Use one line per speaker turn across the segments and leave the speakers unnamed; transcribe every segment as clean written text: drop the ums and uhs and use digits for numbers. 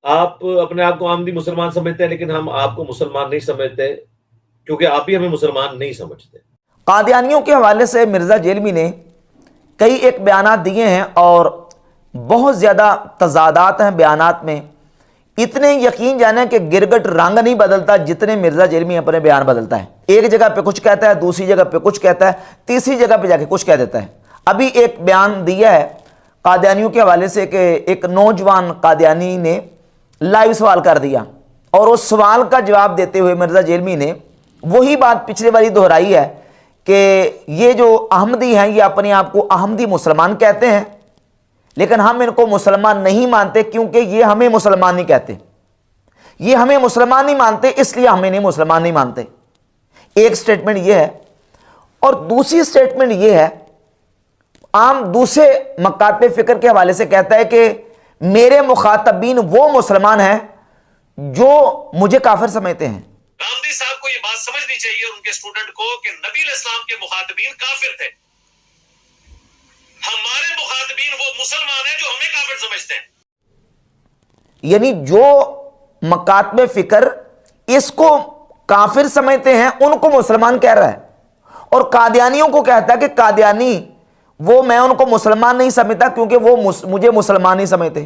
آپ اپنے آپ کو آمدی مسلمان سمجھتے ہیں، لیکن ہم آپ کو مسلمان نہیں سمجھتے، کیونکہ آپ بھی ہمیں مسلمان نہیں سمجھتے۔
قادیانیوں کے حوالے سے مرزا جیلمی نے کئی ایک بیانات دیے ہیں اور بہت زیادہ تضادات ہیں بیانات میں۔ اتنے یقین جانے کہ گرگٹ رنگ نہیں بدلتا جتنے مرزا جیلمی اپنے بیان بدلتا ہے۔ ایک جگہ پہ کچھ کہتا ہے، دوسری جگہ پہ کچھ کہتا ہے، تیسری جگہ پہ جا کے کچھ کہہ دیتا ہے۔ ابھی ایک بیان دیا ہے قادیانیوں کے حوالے سے کہ ایک نوجوان قادیانی نے لائیو سوال کر دیا، اور اس سوال کا جواب دیتے ہوئے مرزا جیلمی نے وہی بات پچھلے والی دہرائی ہے کہ یہ جو احمدی ہیں یہ اپنے آپ کو احمدی مسلمان کہتے ہیں، لیکن ہم ان کو مسلمان نہیں مانتے کیونکہ یہ ہمیں مسلمان نہیں کہتے، یہ ہمیں مسلمان نہیں مانتے اس لیے ہمیں نہیں مسلمان نہیں مانتے۔ ایک سٹیٹمنٹ یہ ہے، اور دوسری سٹیٹمنٹ یہ ہے، عام دوسرے مکاتب فکر کے حوالے سے کہتا ہے کہ میرے مخاطبین وہ مسلمان ہیں جو مجھے کافر سمجھتے ہیں۔
گاندھی صاحب کو یہ بات سمجھنی چاہیے اور ان کے اسٹوڈنٹ کو کہ نبی علیہ السلام کے مخاطبین کافر تھے، ہمارے مخاطبین وہ مسلمان ہیں جو ہمیں کافر سمجھتے ہیں۔
یعنی جو مکاتب فکر اس کو کافر سمجھتے ہیں ان کو مسلمان کہہ رہا ہے، اور قادیانیوں کو کہتا ہے کہ قادیانی وہ میں ان کو مسلمان نہیں سمجھتا کیونکہ وہ مجھے مسلمان نہیں سمجھتے۔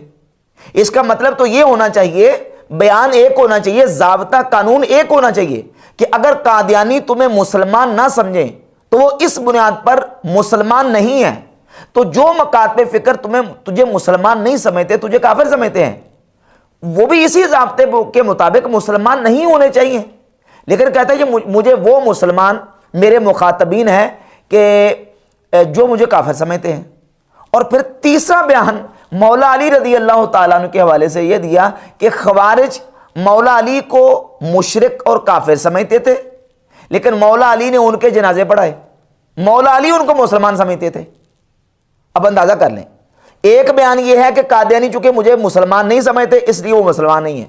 اس کا مطلب تو یہ ہونا چاہیے، بیان ایک ہونا چاہیے، ضابطہ قانون ایک ہونا چاہیے کہ اگر قادیانی تمہیں مسلمان نہ سمجھیں تو وہ اس بنیاد پر مسلمان نہیں ہے، تو جو مکاتب فکر تجھے مسلمان نہیں سمجھتے، تجھے کافر سمجھتے ہیں، وہ بھی اسی ضابطے کے مطابق مسلمان نہیں ہونے چاہیے۔ لیکن کہتا ہے کہ مجھے وہ مسلمان میرے مخاطبین ہیں کہ جو مجھے کافر سمجھتے ہیں۔ اور پھر تیسرا بیان مولا علی رضی اللہ تعالیٰ عنہ کے حوالے سے یہ دیا کہ خوارج مولا علی کو مشرک اور کافر سمجھتے تھے، لیکن مولا علی نے ان کے جنازے پڑھائے، مولا علی ان کو مسلمان سمجھتے تھے۔ اب اندازہ کر لیں، ایک بیان یہ ہے کہ قادیانی چونکہ مجھے مسلمان نہیں سمجھتے اس لیے وہ مسلمان نہیں ہے،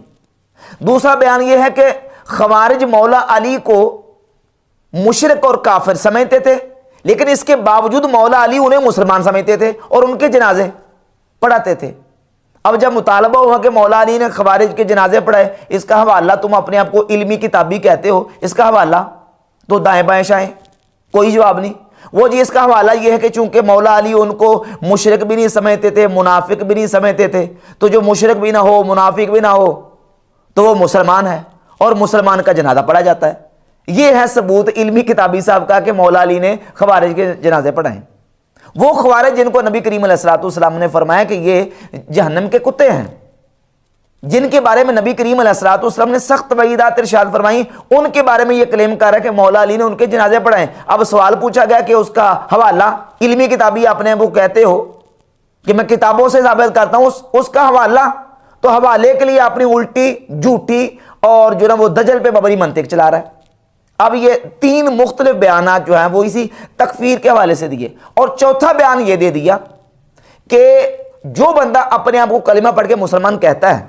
دوسرا بیان یہ ہے کہ خوارج مولا علی کو مشرک اور کافر سمجھتے تھے، لیکن اس کے باوجود مولا علی انہیں مسلمان سمجھتے تھے اور ان کے جنازے پڑھاتے تھے۔ اب جب مطالبہ ہوا کہ مولا علی نے خوارج کے جنازے پڑھائے، اس کا حوالہ تم اپنے آپ کو علمی کتابی کہتے ہو، اس کا حوالہ تو دائیں بائیں شائیں، کوئی جواب نہیں۔ وہ جی اس کا حوالہ یہ ہے کہ چونکہ مولا علی ان کو مشرک بھی نہیں سمجھتے تھے، منافق بھی نہیں سمجھتے تھے، تو جو مشرک بھی نہ ہو منافق بھی نہ ہو تو وہ مسلمان ہے اور مسلمان کا جنازہ پڑھا جاتا ہے۔ یہ ہے ثبوت علمی کتابی صاحب کا کہ مولا علی نے خوارج کے جنازے پڑھائے۔ وہ خوارج جن کو نبی کریم علیہ السلام نے فرمایا کہ یہ جہنم کے کتے ہیں، جن کے بارے میں نبی کریم علیہ السلام نے سخت وعیدات ارشاد فرمائی، ان کے بارے میں یہ کلیم کر رہا ہے کہ مولا علی نے ان کے جنازے پڑھائے۔ اب سوال پوچھا گیا کہ اس کا حوالہ علمی کتابی اپنے وہ کہتے ہو کہ میں کتابوں سے ثابت کرتا ہوں، اس کا حوالہ تو حوالے کے لیے اپنی الٹی جھوٹی اور جو نا وہ دجل پہ مبنی منطق چلا رہا ہے۔ اب یہ تین مختلف بیانات جو ہیں وہ اسی تکفیر کے حوالے سے دیے، اور چوتھا بیان یہ دے دیا کہ جو بندہ اپنے آپ کو کلمہ پڑھ کے مسلمان کہتا ہے،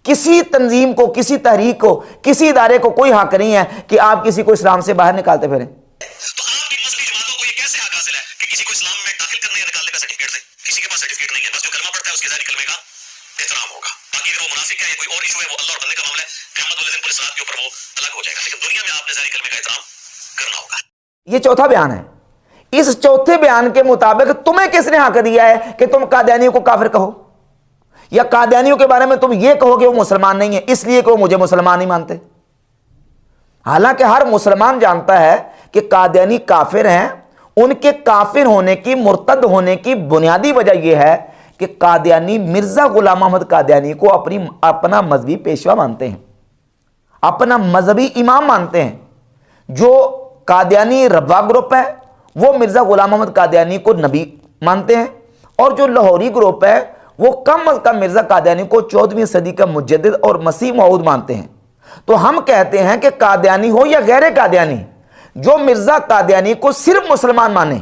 کسی تنظیم کو، کسی تحریک کو، کسی ادارے کو کوئی حق نہیں ہے کہ آپ کسی کو اسلام سے باہر نکالتے پھریں۔
تو آپ کی مسلم جماعتوں کو یہ کیسے حق حاصل ہے کہ کسی کو اسلام میں داخل کرنے یا نکالنے کا سرٹیفکیٹ دے؟ کسی کے پاس سرٹیفکیٹ نہیں ہے، بس جو کلمہ پڑھتا ہے اس کے ظاہری کلمے کا احترام ہوگا، باقی اگر وہ منافق ہے یا کوئی اور ایشو ہے وہ اللہ اور بندے کا معاملہ ہے، قیامت والے دن پورے صراط کے اوپر وہ الگ ہو جائے گا، لیکن دنیا میں آپ نے ظاہری کلمے کا احترام کرنا ہوگا۔
یہ چوتھا بیان ہے۔ اس چوتھے بیان کے مطابق تمہیں کس نے حق دیا ہے کہ تم قادیانیوں کو کافر کہو، یا قادیانیوں کے بارے میں تم یہ کہو کہ وہ مسلمان نہیں ہے اس لیے کہ وہ مجھے مسلمان نہیں مانتے؟ حالانکہ ہر مسلمان جانتا ہے کہ قادیانی کافر ہیں۔ ان کے کافر ہونے کی، مرتد ہونے کی بنیادی وجہ یہ ہے کہ قادیانی مرزا غلام احمد قادیانی کو اپنا مذہبی پیشوا مانتے ہیں، اپنا مذہبی امام مانتے ہیں۔ جو قادیانی ربا گروپ ہے وہ مرزا غلام احمد قادیانی کو نبی مانتے ہیں، اور جو لاہوری گروپ ہے وہ کم از کم مرزا قادیانی کو 14ویں صدی کا مجدد اور مسیح موعود مانتے ہیں۔ تو ہم کہتے ہیں کہ قادیانی ہو یا غیر قادیانی، جو مرزا قادیانی کو صرف مسلمان مانے،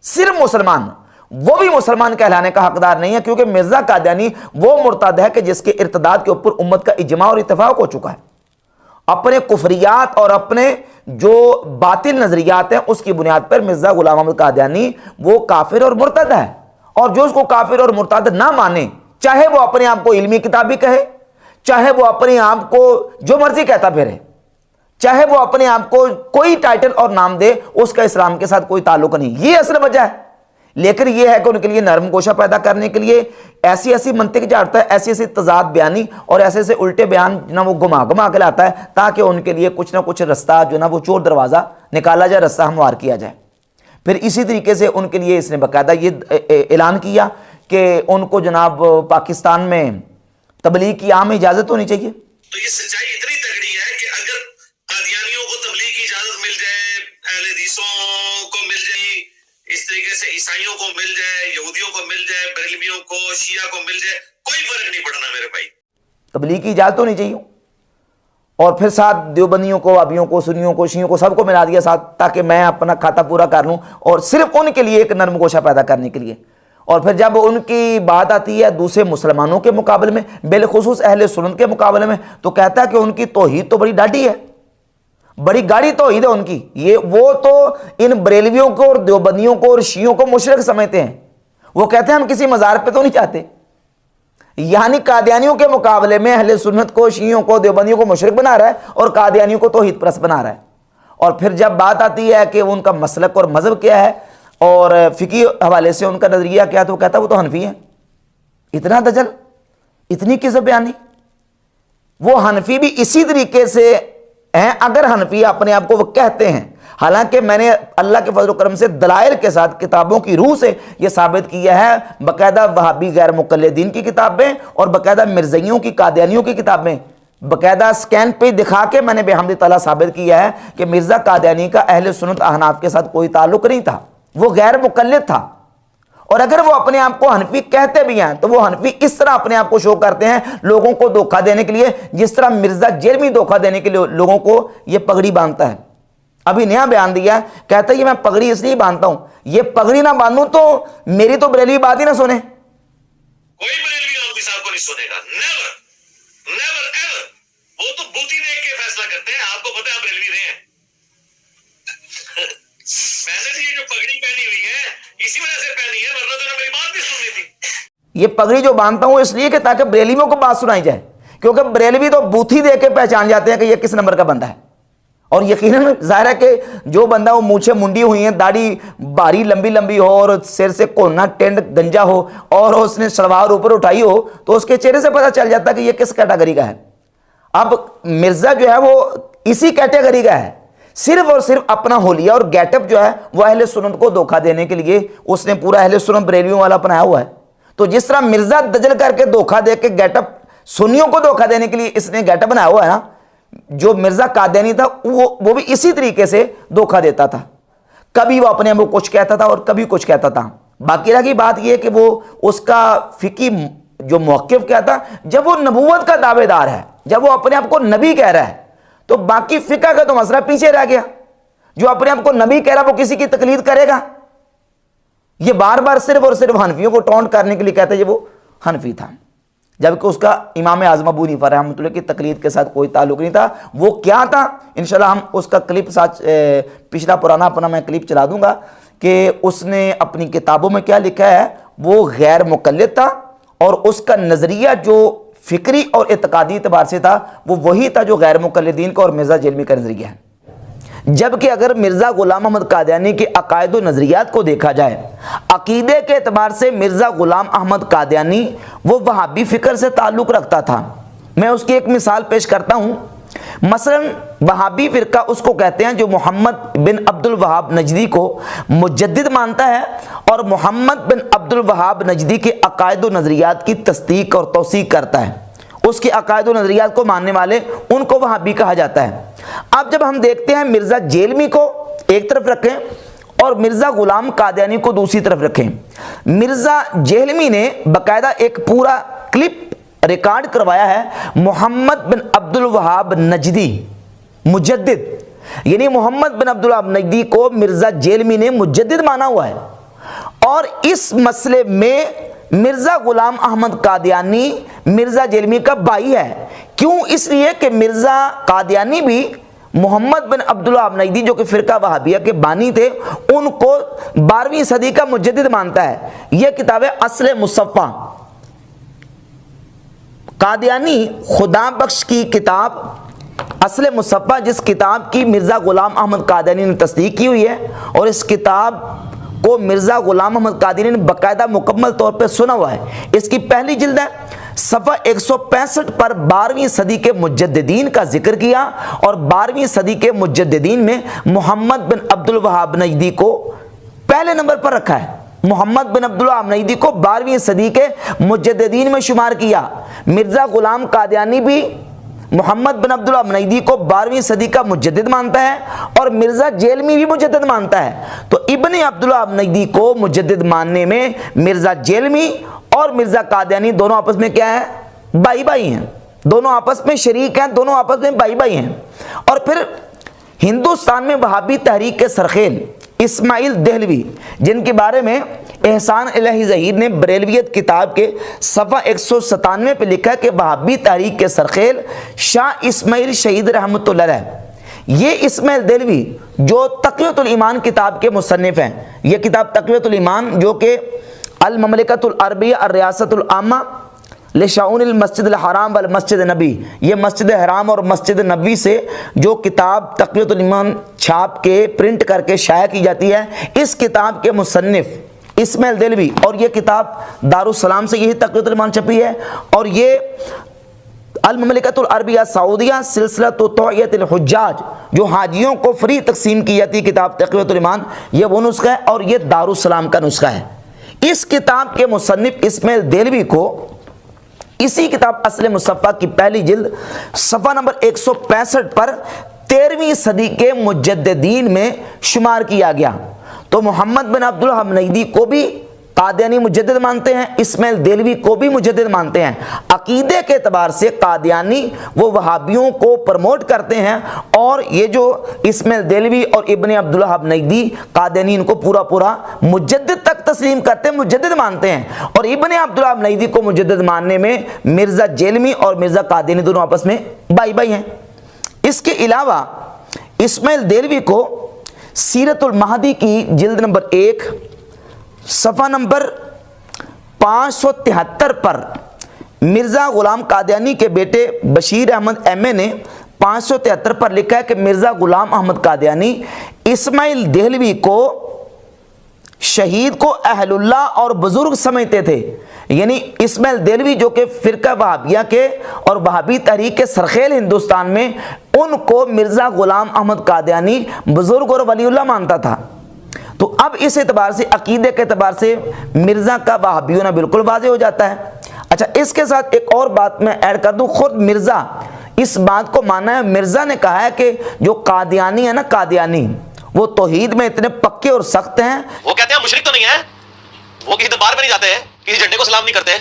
صرف مسلمان، وہ بھی مسلمان کہلانے کا حقدار نہیں ہے، کیونکہ مرزا قادیانی وہ مرتد ہے کہ جس کے ارتداد کے اوپر امت کا اجماع اور اتفاق ہو چکا ہے۔ اپنے کفریات اور اپنے جو باطل نظریات ہیں اس کی بنیاد پر مرزا غلام احمد قادیانی وہ کافر اور مرتد ہے، اور جو اس کو کافر اور مرتد نہ مانے چاہے وہ اپنے آپ کو علمی کتاب بھی کہے, چاہے وہ اپنے آپ کو جو مرضی کہتا پھرے, چاہے وہ اپنے آپ کو کوئی ٹائٹل اور نام دے, اس کا اسلام کے ساتھ کوئی تعلق نہیں. یہ اصل وجہ ہے. لیکن یہ ہے کہ ان کے لیے نرم گوشہ پیدا کرنے کے لیے ایسی ایسی منطق جاڑتا ہے, ایسی ایسی تضاد بیانی اور ایسے ایسے الٹے بیان نہ وہ گما کے لاتا ہے, تاکہ ان کے لیے کچھ نہ کچھ رستہ جو نا وہ چور دروازہ نکالا جائے, رستہ ہموار کیا جائے. پھر اسی طریقے سے ان کے لیے اس نے باقاعدہ یہ اعلان کیا کہ ان کو جناب پاکستان میں تبلیغ کی عام اجازت ہونی چاہیے.
تو یہ سچائی اتنی تگڑی ہے کہ اگر قادیانیوں کو تبلیغ کی اجازت مل جائے, اہل حدیثوں کو مل جائے, اس طریقے سے عیسائیوں کو مل جائے, یہودیوں کو مل جائے, بریلویوں کو, شیعہ کو مل جائے, کوئی فرق نہیں پڑنا میرے بھائی.
تبلیغ کی اجازت ہونی چاہیے. اور پھر ساتھ دیوبندیوں کو, وہابیوں کو, سنیوں کو, شیعوں کو, سب کو ملا دیا ساتھ, تاکہ میں اپنا کھاتا پورا کر لوں, اور صرف ان کے لیے ایک نرم گوشہ پیدا کرنے کے لیے. اور پھر جب ان کی بات آتی ہے دوسرے مسلمانوں کے مقابلے میں, بالخصوص اہل سنت کے مقابلے میں, تو کہتا ہے کہ ان کی توحید تو بڑی ڈاڈی ہے, بڑی گاڑی توحید ہے ان کی. وہ تو ان بریلویوں کو اور دیوبندیوں کو اور شیعوں کو مشرک سمجھتے ہیں. وہ کہتے ہیں ہم کسی مزار پہ تو نہیں چاہتے. یعنی قادیانیوں کے مقابلے میں اہل سنت کو, شیعوں کو, دیوبندیوں کو مشرک بنا رہا ہے, اور قادیانیوں کو توحید پرست بنا رہا ہے. اور پھر جب بات آتی ہے کہ ان کا مسلک اور مذہب کیا ہے اور فقہی حوالے سے ان کا نظریہ کیا, تو وہ کہتا ہے وہ تو حنفی ہے. اتنا دجل, اتنی کذب بیانی. وہ حنفی بھی اسی طریقے سے ہیں, اگر حنفی اپنے آپ کو وہ کہتے ہیں. حالانکہ میں نے اللہ کے فضل و کرم سے دلائل کے ساتھ کتابوں کی روح سے یہ ثابت کیا ہے, باقاعدہ وہابی غیر مقلدین کی کتابیں اور باقاعدہ مرزائیوں کی, قادیانیوں کی کتابیں باقاعدہ سکین پہ دکھا کے میں نے بحمد تعالیٰ ثابت کیا ہے کہ مرزا قادیانی کا اہل سنت احناف کے ساتھ کوئی تعلق نہیں تھا, وہ غیر مقلد تھا. اور اگر وہ اپنے آپ کو حنفی کہتے بھی ہیں تو وہ حنفی اس طرح اپنے آپ کو شو کرتے ہیں لوگوں کو دھوکہ دینے کے لیے, جس طرح مرزا جیلمی دھوکہ دینے کے لیے لوگوں کو یہ پگڑی باندھتا ہے. ابھی نیا بیان دیا ہے, کہتا ہے یہ میں پگڑی اس لیے باندھتا ہوں, یہ پگڑی نہ باندھوں تو میری تو بریلوی بات ہی نہ سنے.
کوئی بریلوی مولوی صاحب کو نہیں سنے گا, نیور نیور ایور. وہ تو بوتی دیکھ کے فیصلہ کرتے ہیں. آپ کو پتہ ہے آپ بریلوی رہے ہیں. میں نے یہ جو پگڑی پہنی ہوئی ہے اسی وجہ سے پہنی ہے, ورنہ تو میری بات نہیں سننی تھی. یہ
پگڑی جو باندھتا ہوں اس لیے کہ تاکہ بریلویوں کو بات سنائی جائے, کیونکہ بریلوی تو بوتھی دیکھ کے پہچان جاتے ہیں کہ یہ کس نمبر کا بندہ ہے. اور یقیناً ظاہر ہے کہ جو بندہ وہ مونچھیں منڈی ہوئی ہیں, داڑھی بھاری لمبی لمبی ہو, اور سر سے کونا ٹینڈ گنجا ہو, اور اس نے شلوار اوپر اٹھائی ہو, تو اس کے چہرے سے پتہ چل جاتا ہے کہ یہ کس کیٹیگری کا ہے. اب مرزا جو ہے وہ اسی کیٹیگری کا ہے, صرف اور صرف اپنا حلیہ اور گیٹ اپ جو ہے وہ اہل سنت کو دھوکہ دینے کے لیے اس نے پورا اہل سنت بریلویوں والا اپنایا ہوا ہے. تو جس طرح مرزا دجل کر کے دھوکہ دے کے گیٹ اپ سنیوں کو دھوکہ دینے کے لیے اس نے گیٹ اپ بنایا ہوا ہے نا, جو مرزا قادیانی تھا وہ بھی اسی طریقے سے دھوکہ دیتا تھا. کبھی وہ اپنے آپ کو کچھ کہتا تھا اور کبھی کچھ کہتا تھا. باقی رہی بات یہ کہ وہ اس کا فقہی جو موقف کیا تھا, جب وہ نبوت کا دعوے دار ہے, جب وہ اپنے آپ کو نبی کہہ رہا ہے, تو باقی فقہ کا تو مسئلہ پیچھے رہ گیا. جو اپنے آپ کو نبی کہہ رہا وہ کسی کی تقلید کرے گا. یہ بار بار صرف اور صرف حنفیوں کو ٹونٹ کرنے کے لیے کہتا ہے یہ وہ حنفی تھا, جبکہ اس کا امام اعظم ابو حنیفہ رحمۃ اللہ کی تقلید کے ساتھ کوئی تعلق نہیں تھا. وہ کیا تھا انشاءاللہ ہم اس کا کلپ ساتھ پچھلا پرانا اپنا میں کلپ چلا دوں گا کہ اس نے اپنی کتابوں میں کیا لکھا ہے. وہ غیر مقلد تھا, اور اس کا نظریہ جو فکری اور اعتقادی اعتبار سے تھا وہ وہی تھا جو غیر مقلدین کا اور مرزا جیلمی کا نظریہ ہے. جبکہ اگر مرزا غلام احمد قادیانی کے عقائد و نظریات کو دیکھا جائے, عقیدے کے اعتبار سے مرزا غلام احمد قادیانی وہ وہابی فکر سے تعلق رکھتا تھا. میں اس کی ایک مثال پیش کرتا ہوں. مثلا وہابی فرقہ اس کو کہتے ہیں جو محمد بن عبد الوہاب نجدی کو مجدد مانتا ہے, اور محمد بن عبد الوہاب نجدی کے عقائد و نظریات کی تصدیق اور توثیق کرتا ہے. اس کے عقائد و نظریات کو ماننے والے ان کو وہابی کہا جاتا ہے. اب جب ہم دیکھتے ہیں مرزا جیلمی کو ایک طرف رکھیں اور مرزا غلام قادیانی کو دوسری طرف رکھیں, مرزا جیلمی نے باقاعدہ ایک پورا کلپ ریکارڈ کروایا ہے محمد بن عبد الوہاب نجدی مجدد, یعنی محمد بن عبد الوہاب نجدی کو مرزا جیلمی نے مجدد مانا ہوا ہے. اور اس مسئلے میں مرزا غلام احمد قادیانی مرزا جیلمی کا بھائی ہے. کیوں؟ اس لیے کہ مرزا قادیانی بھی محمد بن عبد الوہاب نجدی جو کہ فرقہ وہابیہ کے بانی تھے ان کو 12ویں صدی کا مجدد مانتا ہے. یہ کتاب ہے اصل مصفہ, قادیانی خدا بخش کی کتاب اصل مصفح، جس کتاب کی مرزا غلام احمد قادیانی نے تصدیق کی ہوئی ہے، اور اس کتاب کو مرزا غلام احمد قادیانی نے باقاعدہ مکمل طور پہ سنا ہوا ہے، اس کی پہلی جلد ہے، صفحہ 165 پر 12ویں صدی کے مجددین کا ذکر کیا، اور 12ویں صدی کے مجددین میں محمد بن عبد الوہاب نجدی کو پہلے نمبر پر رکھا ہے۔ محمد بن عبد الوہاب نجدی کو 12ویں صدی کے مجددین میں شمار کیا۔ مرزا غلام قادیانی بھی محمد بن عبد الوہاب نجدی کو 12ویں صدی کا مجدد مانتا ہے، اور مرزا جیلمی بھی مجدد مانتا ہے۔ تو ابن عبد الوہاب نجدی کو مجدد ماننے میں مرزا جیلمی اور مرزا قادیانی دونوں آپس میں کیا ہے؟ بھائی بھائی ہیں، دونوں آپس میں شریک ہیں، دونوں آپس میں بھائی بھائی ہیں۔ اور پھر ہندوستان میں وہابی تحریک کے سرخیل اسماعیل دہلوی، جن کے بارے میں احسان الہی ظہیر نے بریلویت کتاب کے صفحہ 197 پہ لکھا ہے کہ وہابی تحریک کے سرخیل شاہ اسماعیل شہید رحمۃ اللہ علیہ، یہ اسماعیل دہلوی جو تقویۃ الایمان کتاب کے مصنف ہیں، یہ کتاب تقویۃ الایمان جو کہ المملکۃ العربیہ الریاست العامہ لشؤون المسجد الحرام والمسجد نبی، یہ مسجد حرام اور مسجد نبوی سے جو کتاب تقویۃ الایمان چھاپ کے پرنٹ کر کے شائع کی جاتی ہے، اس کتاب کے مصنف اسماعیل دہلوی، اور یہ کتاب دارالسلام سے یہی تقویۃ الایمان چھپی ہے، اور یہ المملکۃ العربیہ سعودیہ سلسلہ توعیۃ الحجاج جو حاجیوں کو فری تقسیم کی جاتی کتاب تقویۃ الایمان، یہ وہ نسخہ ہے، اور یہ دارالسلام کا نسخہ ہے۔ اس کتاب کے مصنف اسماعیل دہلوی کو اسی کتاب اصل مصفح کی پہلی جلد صفحہ نمبر 165 پر 13ویں صدی کے مجددین میں شمار کیا گیا۔ تو محمد بن عبد الوہاب نجدی کو بھی قادیانی مجدد مانتے ہیں، اسماعیل دہلوی کو بھی مجدد مانتے ہیں۔ عقیدے کے اعتبار سے قادیانی وہ وہابیوں کو پروموٹ کرتے ہیں، اور یہ جو اسماعیل دہلوی اور ابن عبد الوہاب نجدی قادیانی ان کو پورا پورا مجدد تک تسلیم کرتے ہیں، مجدد مانتے ہیں، اور ابن عبد الوہاب نجدی کو مجدد ماننے میں مرزا جیلمی اور مرزا قادیانی دونوں آپس میں بھائی بھائی ہیں۔ اس کے علاوہ اسماعیل دہلوی کو سیرت المہدی کی جلد نمبر 1 صفحہ نمبر 573 پر مرزا غلام قادیانی کے بیٹے بشیر احمد ایم اے نے 573 پر لکھا ہے کہ مرزا غلام احمد قادیانی اسماعیل دہلوی کو شہید کو اہل اللہ اور بزرگ سمجھتے تھے، یعنی اسماعیل دہلوی جو کہ فرقہ وہابیہ کے اور وہابی تحریک کے سرخیل ہندوستان میں، ان کو مرزا غلام احمد قادیانی بزرگ اور ولی اللہ مانتا تھا۔ تو اب اس اعتبار سے عقیدے کے اعتبار سے مرزا کا وہابی ہونا بالکل واضح ہو جاتا ہے۔ اچھا، اس کے ساتھ ایک اور بات میں ایڈ کر دوں، خود مرزا اس بات کو مانا ہے، مرزا نے کہا ہے کہ جو قادیانی ہے نا، قادیانی وہ توحید میں اتنے پکے اور سخت ہیں،
وہ کہتے ہیں مشرک تو نہیں ہے، وہ کسی دربار میں نہیں جاتے ہیں، کسی جھنڈے کو سلام نہیں کرتے،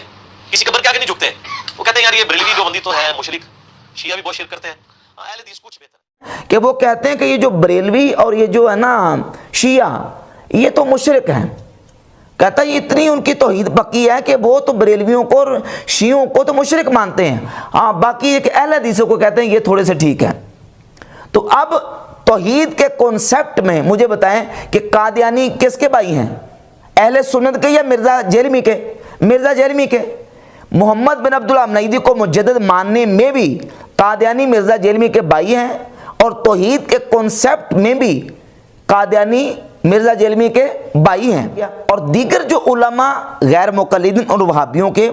کسی قبر کے آگے نہیں جھکتے، وہ کہتے ہیں یار یہ بریلوی جو بندی تو ہے مشرک، شیعہ بھی بہت شرک کرتے ہیں، اہل حدیث کچھ بہتر
کہ وہ کہتے ہیں کہ یہ جو بریلوی اور یہ جو ہے نا شیعہ، یہ تو مشرک ہیں۔ کہتا ہے یہ اتنی ان کی توحید پکی ہے کہ وہ تو بریلویوں کو اور شیعوں کو تو مشرک مانتے ہیں، ہاں باقی ایک اہل حدیثوں کو کہتے ہیں یہ تھوڑے سے ٹھیک ہے۔ تو اب توحید کے کانسیپٹ میں مجھے بتائیں کہ قادیانی کس کے بھائی ہیں، اہل سنت کے یا مرزا جیلمی کے؟ مرزا جیلمی کے۔ محمد بن عبد الوہاب نجدی کو مجدد ماننے میں بھی قادیانی مرزا جیلمی کے بھائی ہیں، اور توحید کے کانسیپٹ میں بھی قادیانی مرزا جیلمی کے بھائی ہیں، اور دیگر جو علماء غیر مقلدین اور وہابیوں کے،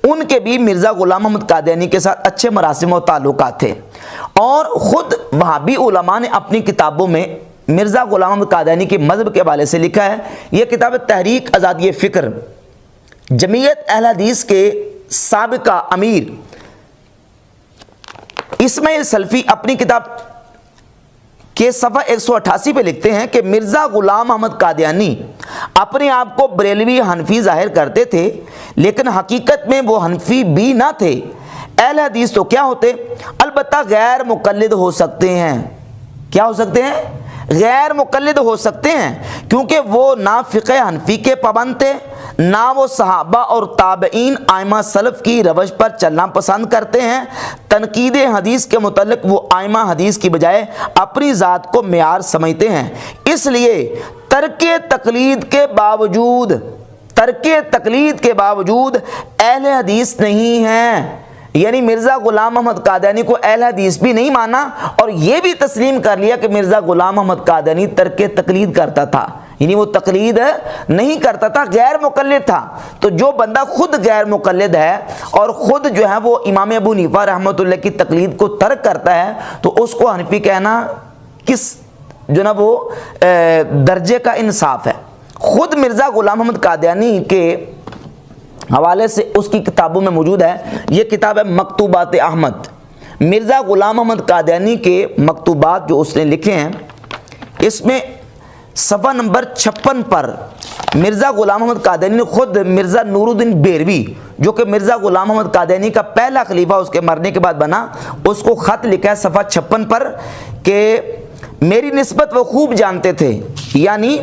ان کے بھی مرزا غلام احمد قادیانی کے ساتھ اچھے مراسم و تعلقات تھے۔ اور خود وہابی علماء نے اپنی کتابوں میں مرزا غلام احمد قادیانی کے مذہب کے حوالے سے لکھا ہے۔ یہ کتاب تحریک آزادی فکر، جمعیت اہل حدیث کے سابقہ امیر اسماعیل سلفی اپنی کتاب کے صفحہ 188 پہ لکھتے ہیں کہ مرزا غلام احمد قادیانی اپنے آپ کو بریلوی حنفی ظاہر کرتے تھے، لیکن حقیقت میں وہ حنفی بھی نہ تھے۔ اہل حدیث تو کیا ہوتے؟ البتہ غیر مقلد ہو سکتے ہیں۔ کیا ہو سکتے ہیں؟ غیر مقلد ہو سکتے ہیں، کیونکہ وہ نہ فقہ حنفی کے پابند تھے، نہ وہ صحابہ اور تابعین ائمہ سلف کی روش پر چلنا پسند کرتے ہیں۔ تنقید حدیث کے متعلق وہ ائمہ حدیث کی بجائے اپنی ذات کو معیار سمجھتے ہیں، اس لیے ترک تقلید کے باوجود اہل حدیث نہیں ہیں۔ یعنی مرزا غلام محمد قادیانی کو اہل حدیث بھی نہیں مانا اور یہ بھی تسلیم کر لیا کہ مرزا غلام محمد قادیانی ترک تقلید کرتا تھا، یعنی وہ تقلید نہیں کرتا تھا، غیر مقلد تھا۔ تو جو بندہ خود غیر مقلد ہے اور خود جو ہے وہ امام ابو حنیفہ رحمۃ اللہ کی تقلید کو ترک کرتا ہے تو اس کو حنفی کہنا کس جو نا وہ درجے کا انصاف ہے۔ خود مرزا غلام محمد قادیانی کے حوالے سے اس کی کتابوں میں موجود ہے، یہ کتاب ہے مکتوبات احمد، مرزا غلام محمد قادیانی کے مکتوبات جو اس نے لکھے ہیں، اس میں صفحہ نمبر 56 پر مرزا غلام محمد قادیانی نے خود مرزا نور الدین بیروی جو کہ مرزا غلام محمد قادیانی کا پہلا خلیفہ اس کے مرنے کے بعد بنا، اس کو خط لکھا ہے صفحہ 56 پر کہ میری نسبت وہ خوب جانتے تھے، یعنی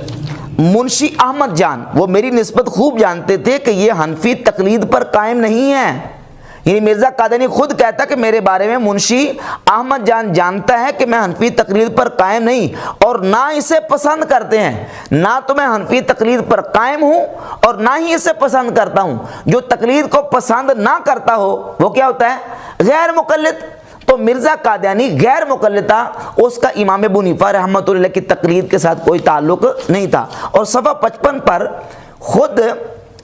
منشی احمد جان وہ میری نسبت خوب جانتے تھے کہ یہ حنفی تقلید پر قائم نہیں ہے۔ یعنی مرزا قادیانی خود کہتا کہ میرے بارے میں منشی احمد جان جانتا ہے کہ میں حنفی تقلید پر قائم نہیں اور نہ اسے پسند کرتے ہیں، نہ تو میں حنفی تقلید پر قائم ہوں اور نہ ہی اسے پسند کرتا ہوں۔ جو تقلید کو پسند نہ کرتا ہو وہ کیا ہوتا ہے؟ غیر مقلد۔ تو مرزا قادیانی غیر مقلد تھا، اس کا امام ابو حنیفہ رحمۃ اللہ کی تقلید کے ساتھ کوئی تعلق نہیں تھا۔ اور صفحہ 55 پر خود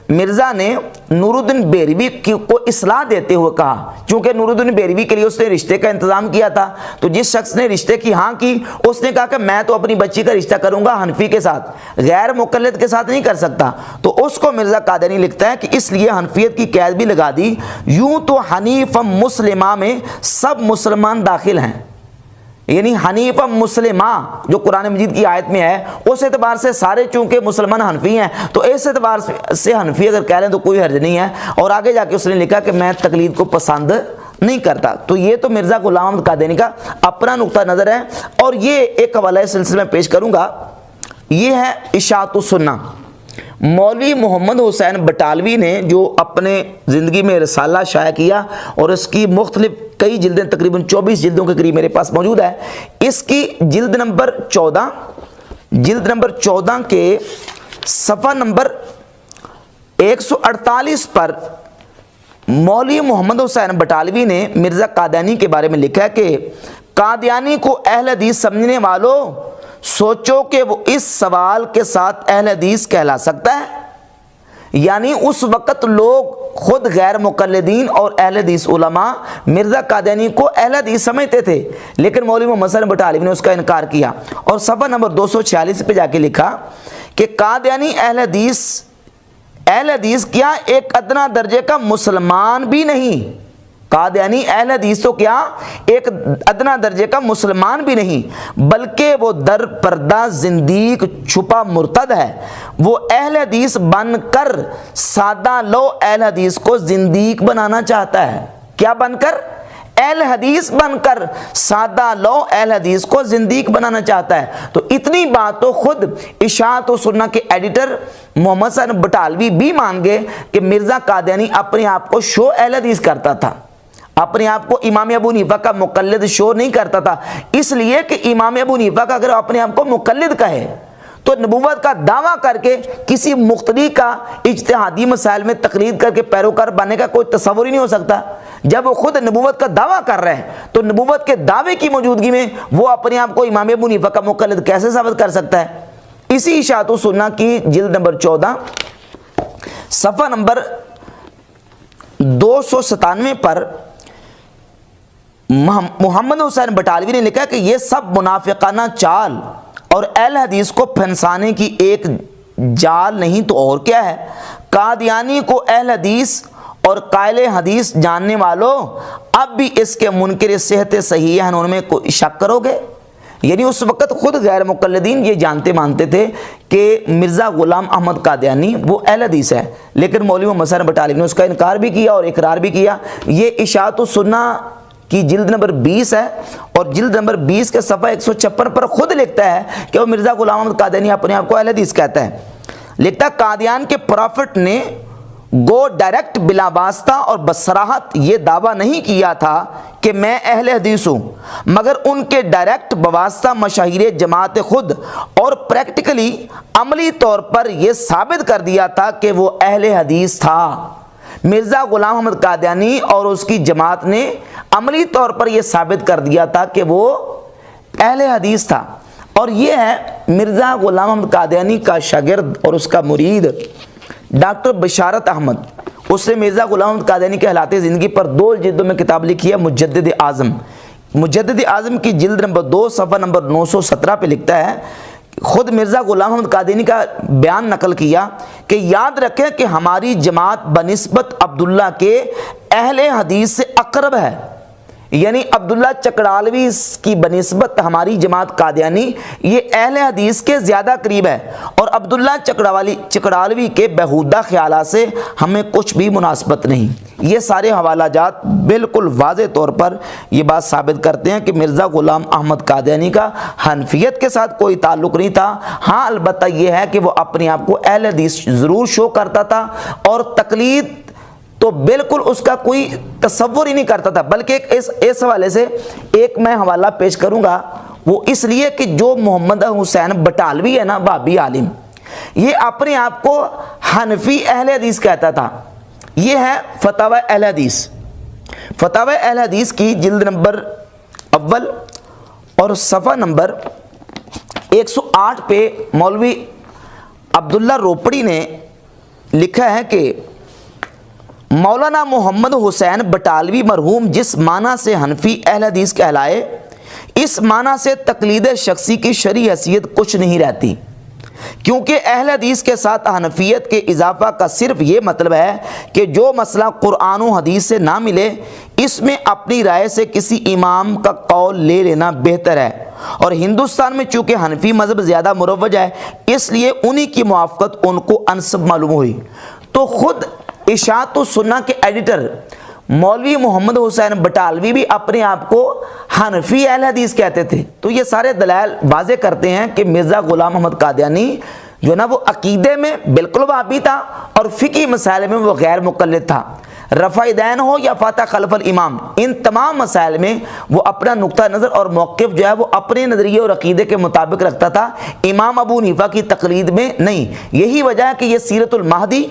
مرزا نے نور الدین بیروی کو اصلاح دیتے ہوئے کہا، چونکہ نور الدین بیروی کے لیے اس نے رشتے کا انتظام کیا تھا، تو جس شخص نے رشتے کی ہاں کی اس نے کہا کہ میں تو اپنی بچی کا رشتہ کروں گا حنفی کے ساتھ، غیر مقلد کے ساتھ نہیں کر سکتا۔ تو اس کو مرزا قادیانی لکھتا ہے کہ اس لیے حنفیت کی قید بھی لگا دی، یوں تو حنیف مسلمہ میں سب مسلمان داخل ہیں، یعنی حنیف مسلمہ جو قرآن مجید کی آیت میں ہے اس اعتبار سے سارے چونکہ مسلمان حنفی ہیں تو اس اعتبار سے حنفی اگر کہہ لیں تو کوئی حرج نہیں ہے۔ اور آگے جا کے اس نے لکھا کہ میں تقلید کو پسند نہیں کرتا۔ تو یہ تو مرزا غلام محمد قادیانی کا اپنا نقطہ نظر ہے، اور یہ ایک حوالہ اس سلسلے میں پیش کروں گا، یہ ہے اشاعت السنہ۔ مولوی محمد حسین بٹالوی نے جو اپنے زندگی میں رسالہ شائع کیا اور اس کی مختلف کئی جلدیں تقریباً 24 جلدوں کے قریب میرے پاس موجود ہے، اس کی جلد نمبر 14 کے صفحہ نمبر 148 پر مولوی محمد حسین بٹالوی نے مرزا قادیانی کے بارے میں لکھا ہے کہ قادیانی کو اہل حدیث سمجھنے والوں سوچو کہ وہ اس سوال کے ساتھ اہل حدیث کہلا سکتا ہے۔ یعنی اس وقت لوگ خود غیر مقلدین اور اہل حدیث علماء مرزا قادیانی کو اہل حدیث سمجھتے تھے، لیکن مولوی محمد حسین بٹالوی نے اس کا انکار کیا اور صفحہ نمبر 246 پہ جا کے لکھا کہ قادیانی اہل حدیث کیا ایک ادنا درجے کا مسلمان بھی نہیں، قادیانی اہل حدیث تو کیا ایک ادنا درجے کا مسلمان بھی نہیں، بلکہ وہ در پردہ زندیق چھپا مرتد ہے۔ وہ اہل حدیث بن کر سادہ لو اہل حدیث کو زندیق بنانا چاہتا ہے۔ کیا بن کر؟ اہل حدیث بن کر سادہ لو اہل حدیث کو زندیق بنانا چاہتا ہے۔ تو اتنی بات تو خود اشاعت و سنہ کے ایڈیٹر محمد حسین بٹالوی بھی مان گئے کہ مرزا قادیانی اپنے آپ کو شو اہل حدیث کرتا تھا، اپنے آپ کو امام ابو حنیفہ کا مقلد شو نہیں کرتا تھا، اس لیے کہ امام ابو حنیفہ کا اگر اپنے آپ کو مقلد کہے تو نبوت کا دعویٰ کر کے کسی مقتدی کا اجتہادی مسائل میں تقلید کر کے پیروکار بننے کا کوئی تصور ہی نہیں ہو سکتا۔ جب وہ خود نبوت کا دعویٰ کر رہے ہیں تو نبوت کے دعوے کی موجودگی میں وہ اپنے آپ کو امام ابو حنیفہ کا مقلد کیسے ثابت کر سکتا ہے؟ اسی اشاعت و سنہ کی جلد نمبر 14 صفحہ نمبر 297 پر محمد حسین بٹالوی نے لکھا کہ یہ سب منافقانہ چال اور اہل حدیث کو پھنسانے کی ایک جال نہیں تو اور کیا ہے۔ قادیانی کو اہل حدیث اور قائل حدیث جاننے والوں اب بھی اس کے منکر صحت صحیح ہیں ان میں کوئی شک کرو گے؟ یعنی اس وقت خود غیر مقلدین یہ جانتے مانتے تھے کہ مرزا غلام احمد قادیانی وہ اہل حدیث ہے، لیکن مولوی محمد حسین بٹالوی نے اس کا انکار بھی کیا اور اقرار بھی کیا۔ یہ اشاعت السنہ کی جلد نمبر 20 ہے اور جلد نمبر 20 کے صفحہ 156 پر خود لکھتا ہے کہ وہ مرزا غلام احمد قادیانی اپنے آپ کو اہل حدیث کہتا ہے۔ لکھتا ہے قادیان کے پروفٹ نے گو ڈائریکٹ بلا واسطہ اور بصراحت یہ دعویٰ نہیں کیا تھا کہ میں اہل حدیث ہوں، مگر ان کے ڈائریکٹ بواسطہ مشاہیر جماعت خود اور پریکٹیکلی عملی طور پر یہ ثابت کر دیا تھا کہ وہ اہل حدیث تھا۔ مرزا غلام احمد قادیانی اور اس کی جماعت نے عملی طور پر یہ ثابت کر دیا تھا کہ وہ اہل حدیث تھا. اور یہ ہے مرزا غلام احمد قادیانی کا شاگرد اور اس کا مرید ڈاکٹر بشارت احمد. اس نے مرزا غلام احمد قادیانی کے حالات زندگی پر 2 جلدوں میں کتاب لکھی ہے مجدد اعظم. مجدد اعظم کی جلد نمبر 2 صفحہ نمبر 917 پہ لکھتا ہے، خود مرزا غلام احمد قادیانی کا بیان نقل کیا کہ یاد رکھیں کہ ہماری جماعت بنسبت عبداللہ کے اہل حدیث سے اقرب ہے. یعنی عبداللہ چکڑالوی کی بنسبت ہماری جماعت قادیانی یہ اہل حدیث کے زیادہ قریب ہے، اور عبداللہ چکڑالوی کے بیہودہ خیالات سے ہمیں کچھ بھی مناسبت نہیں. یہ سارے حوالہ جات بالکل واضح طور پر یہ بات ثابت کرتے ہیں کہ مرزا غلام احمد قادیانی کا حنفیت کے ساتھ کوئی تعلق نہیں تھا. ہاں البتہ یہ ہے کہ وہ اپنے آپ کو اہل حدیث ضرور شو کرتا تھا، اور تقلید تو بالکل اس کا کوئی تصور ہی نہیں کرتا تھا. بلکہ اس حوالے سے ایک میں حوالہ پیش کروں گا، وہ اس لیے کہ جو محمد حسین بٹالوی ہے نا، بابی عالم، یہ اپنے آپ کو حنفی اہل حدیث کہتا تھا. یہ ہے فتاوی اہل حدیث. فتاوی اہل حدیث کی جلد نمبر 1 اور صفحہ نمبر 108 پہ مولوی عبداللہ روپڑی نے لکھا ہے کہ مولانا محمد حسین بٹالوی مرحوم جس معنی سے حنفی اہل حدیث کہلائے، اس معنی سے تقلید شخصی کی شرعی حیثیت کچھ نہیں رہتی، کیونکہ اہل حدیث کے ساتھ حنفیت کے اضافہ کا صرف یہ مطلب ہے کہ جو مسئلہ قرآن و حدیث سے نہ ملے اس میں اپنی رائے سے کسی امام کا قول لے لینا بہتر ہے. اور ہندوستان میں چونکہ حنفی مذہب زیادہ مروج ہے، اس لیے انہی کی موافقت ان کو انسب معلوم ہوئی. تو خود اشاعت السنہ کے ایڈیٹر مولوی محمد حسین بٹالوی بھی اپنے آپ کو حنفی اہل حدیث کہتے تھے. تو یہ سارے دلائل واضح کرتے ہیں کہ مرزا غلام احمد قادیانی جو نا وہ عقیدے میں بالکل وہابی تھا، اور فقہی مسائل میں وہ غیر مقلد تھا. رفع دین ہو یا فاتح خلف الامام، ان تمام مسائل میں وہ اپنا نقطہ نظر اور موقف جو ہے وہ اپنے نظریے اور عقیدے کے مطابق رکھتا تھا، امام ابو حنیفہ کی تقلید میں نہیں. یہی وجہ ہے کہ یہ سیرت المہدی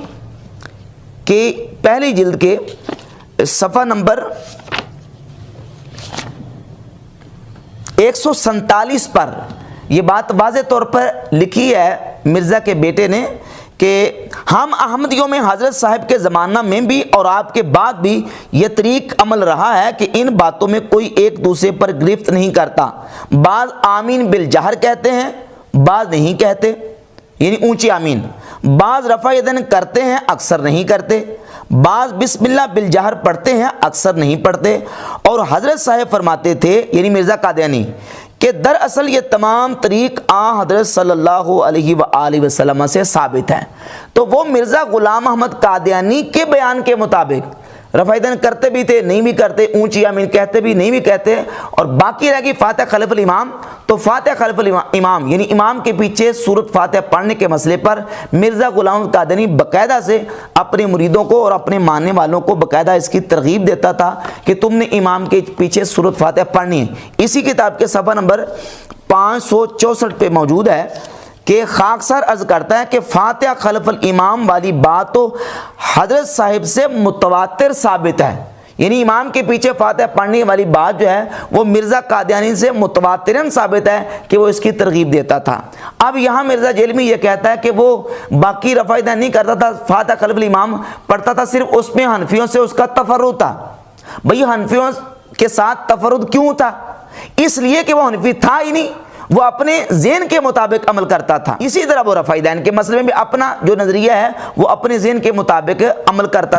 کہ پہلی جلد کے صفحہ نمبر 147 پر یہ بات واضح طور پر لکھی ہے مرزا کے بیٹے نے کہ ہم احمدیوں میں حضرت صاحب کے زمانہ میں بھی اور آپ کے بعد بھی یہ طریق عمل رہا ہے کہ ان باتوں میں کوئی ایک دوسرے پر گرفت نہیں کرتا. بعض آمین بالجہر کہتے ہیں، بعض نہیں کہتے، یعنی اونچی آمین. بعض رفع یدین کرتے ہیں، اکثر نہیں کرتے. بعض بسم اللہ بالجہر پڑھتے ہیں، اکثر نہیں پڑھتے. اور حضرت صاحب فرماتے تھے، یعنی مرزا قادیانی، کہ دراصل یہ تمام طریق حضرت صلی اللہ علیہ وآلہ وسلم سے ثابت ہیں. تو وہ مرزا غلام احمد قادیانی کے بیان کے مطابق رفع یدین کرتے بھی تھے، نہیں بھی کرتے، اونچی آمین کہتے بھی، نہیں بھی کہتے. اور باقی رہ گئی فاتح خلف الامام، تو فاتح خلف الامام یعنی امام کے پیچھے سورت فاتح پڑھنے کے مسئلے پر مرزا غلام قادیانی باقاعدہ سے اپنے مریدوں کو اور اپنے ماننے والوں کو باقاعدہ اس کی ترغیب دیتا تھا کہ تم نے امام کے پیچھے سورت فاتح پڑھنی ہے. اسی کتاب کے صفحہ نمبر 564 پہ موجود ہے کہ خاکسار عرض کرتا ہے کہ فاتحہ خلف الامام والی بات تو حضرت صاحب سے متواتر ثابت ہے. یعنی امام کے پیچھے فاتحہ پڑھنے والی بات جو ہے وہ مرزا قادیانی سے متواتراً ثابت ہے کہ وہ اس کی ترغیب دیتا تھا. اب یہاں مرزا جیلمی یہ کہتا ہے کہ وہ باقی رفع یدین نہیں کرتا تھا، فاتحہ خلف الامام پڑھتا تھا، صرف اس میں حنفیوں سے اس کا تفرد تھا. بھئی حنفیوں کے ساتھ تفرد کیوں تھا؟ اس لیے کہ وہ حنفی تھا ہی نہیں، وہ اپنے ذہن کے مطابق عمل کرتا تھا. اسی طرح وہ رفع یدین کے مسئلے میں بھی اپنا جو نظریہ ہے وہ اپنے ذہن کے مطابق عمل کرتا